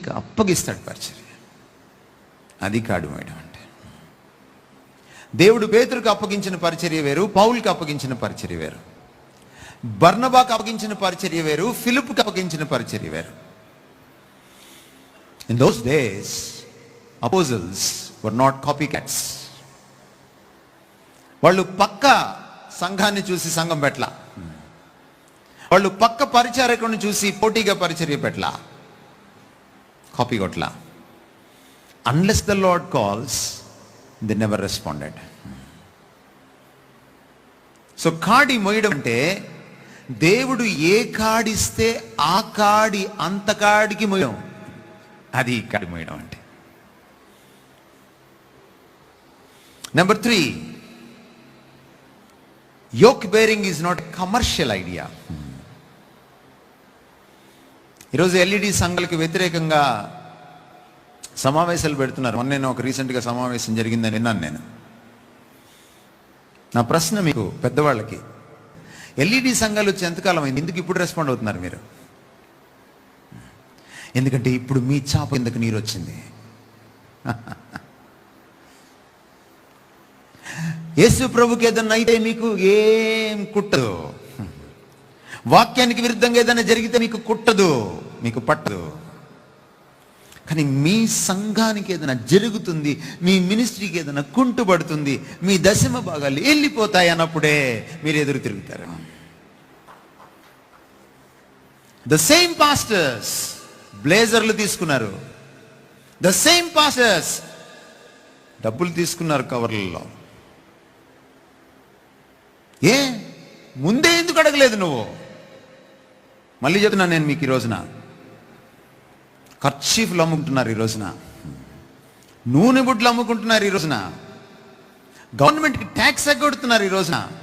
పేతురికి అప్పగిస్తాడు పరిచర్య. అది కాడి మోయడం అంటే. దేవుడు పేతురికి అప్పగించిన పరిచర్య వేరు, పౌలుకి అప్పగించిన పరిచర్య వేరు. బర్నబాకు అప్పగించిన పరిచర్య వేరు, ఫిలిప్పుకి అప్పగించిన పరిచర్య వేరు. In those days apostles were not copycats. వాళ్ళు పక్క సంఘాన్ని చూసి సంఘం పెట్ల, వాళ్ళు పక్క పరిచారకుడిని చూసి పోటీగా పరిచర్య పెట్ల, కాపీ కొట్ల. Unless the Lord calls they never responded. So కాడి మోయడం అంటే దేవుడు ఏ కాడిస్తే ఆ కాడి అంత కాడికి మోయడం, అది కాడి మోయడం అంటే. Number 3, yoke bearing is not a commercial idea. ఈరోజు ఎల్ఈడి సంఘాలకు వ్యతిరేకంగా సమావేశాలు పెడుతున్నారు. మొన్న ఒక రీసెంట్గా సమావేశం జరిగిందని విన్నాను నేను. నా ప్రశ్న మీకు పెద్దవాళ్ళకి, ఎల్ఈడి సంఘాలు వచ్చి ఎంతకాలం అయింది? ఎందుకు ఇప్పుడు రెస్పాండ్ అవుతున్నారు మీరు? ఎందుకంటే ఇప్పుడు మీ చాప ఎందుకు నీరు వచ్చింది. యేసు ప్రభుకి ఏదన్నా అయితే మీకు ఏం కుట్టదు, వాక్యానికి విరుద్ధంగా ఏదైనా జరిగితే మీకు కుట్టదు, మీకు పట్టదు. కానీ మీ సంఘానికి ఏదైనా జరుగుతుంది, మీ మినిస్ట్రీకి ఏదైనా కుంటుపడుతుంది, మీ దశమ భాగాలు వెళ్ళిపోతాయి అన్నప్పుడే మీరు ఎదురు తిరుగుతారు. ద సేమ్ పాస్టర్స్ బ్లేజర్లు తీసుకున్నారు, ద సేమ్ పాస్టర్స్ డబ్బులు తీసుకున్నారు కవర్లలో. ఏ ముందే ఎందుకు అడగలేదు నువ్వు? మళ్ళీ చెప్తున్నాను నేను మీకు, ఈ రోజున కర్చీఫ్లు అమ్ముకుంటున్నారు, ఈ రోజున నూనె బుడ్లు అమ్ముకుంటున్నారు, ఈ రోజున గవర్నమెంట్కి ట్యాక్స్ ఎగ్గొడుతున్నారు, ఈ రోజున